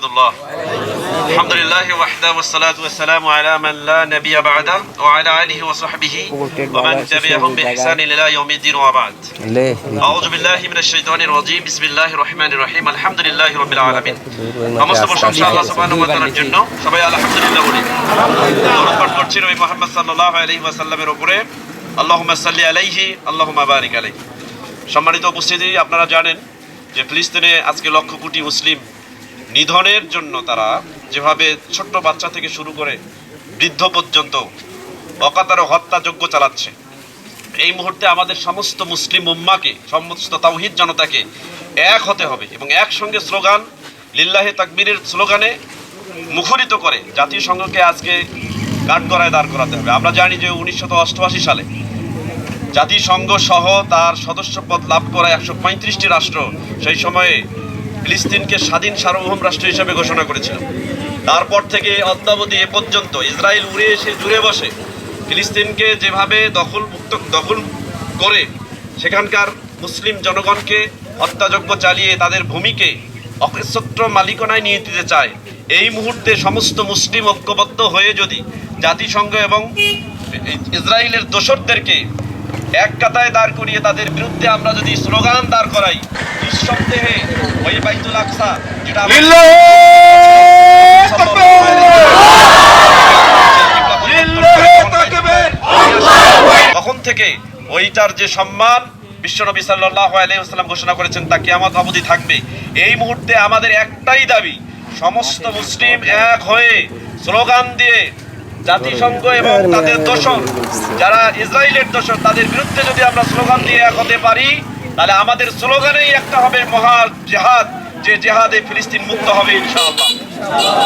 রাহমাতুল্লাহ। আলহামদুলিল্লাহি ওয়াহদা ওয়াসসালাতু ওয়াসসালামু আলা মান লা নাবিয়্যা বা'দা ওয়া আলা আলিহি ওয়া সাহবিহি ওয়া মান তাবি'আহুম বিইহসানিন ইলা ইয়াউমিদ্দিন ওয়া বা'দ। আউযু বিল্লাহি মিনাশ শাইতানির রাজীম। বিসমিল্লাহির রহমানির রহিম। আলহামদুলিল্লাহি রাব্বিল আলামিন। সমস্ত প্রশংসা আল্লাহ সুবহানাহু ওয়া তাআলার জন্য। সবাই আলহামদুলিল্লাহ বলি। দরুদ পাঠ করছি নবী মুহাম্মদ সাল্লাল্লাহু আলাইহি ওয়াসাল্লামের উপরে। আল্লাহুম্মা সাল্লি আলাইহি আল্লাহুম্মা বারিক আলাইহি। সম্মানিত উপস্থিতি, আপনারা জানেন যে ফিলিস্তিনে আজকে লক্ষ কোটি মুসলিম নিধনের জন্য তারা যেভাবে ছোট্ট বাচ্চা থেকে শুরু করে বৃদ্ধ পর্যন্ত অকাতরে হত্যাযজ্ঞ চালাচ্ছে, এই মুহূর্তে আমাদের সমস্ত মুসলিম উম্মাকে, সমস্ত তাওহীদ জনতাকে এক হতে হবে এবং একসঙ্গে স্লোগান লিল্লাহি তাকবীরের স্লোগানে মুখরিত করে জাতিসংঘকে আজকে কাঠগড়ায় দাঁড় করাতে হবে। আমরা জানি যে 1988 সালে জাতিসংঘ সহ তার সদস্যপদ লাভ করা 135টি রাষ্ট্র সেই সময়ে ফিলিস্তিনকে স্বাধীন সার্বভৌম রাষ্ট্র হিসেবে ঘোষণা করেছিল। তারপর থেকে অদ্যাবধি এ পর্যন্ত ইসরায়েল উড়ে এসে জুড়ে বসে ফিলিস্তিনকে যেভাবে দখল করে সেখানকার মুসলিম জনগণকে হত্যাযজ্ঞ চালিয়ে তাদের ভূমিকে অকৃতস্বত্র মালিকানায় নিয়ে দিতে চায়, এই মুহূর্তে সমস্ত মুসলিম ঐক্যবদ্ধ হয়ে যদি জাতিসংঘ এবং ইসরায়েলের দোসরদেরকে এক কাতায় দাঁড় করিয়ে তাদের বিরুদ্ধে আমরা যদি স্লোগান দাঁড় করাই, নিঃসন্দেহে ওই বাইতুল আকসা যেটা তখন থেকে ওইটার যে সম্মান বিশ্বনবী সাল্লাল্লাহু আলাইহি ওয়াসাল্লাম ঘোষণা করেছেন তা কিয়ামত অবধি থাকবে। এই মুহূর্তে আমাদের একটাই দাবি, সমস্ত মুসলিম এক হয়ে স্লোগান দিয়ে জাতিসংঘ এবং তাদের দোসর যারা ইসরায়েলের দোসর তাদের বিরুদ্ধে যদি আমরা স্লোগান দিয়ে এক হতে পারি, তাহলে আমাদের স্লোগানেই একটা হবে মহা জিহাদ, যে জিহাদে ফিলিস্তিন মুক্ত হবে ইনশাআল্লাহ।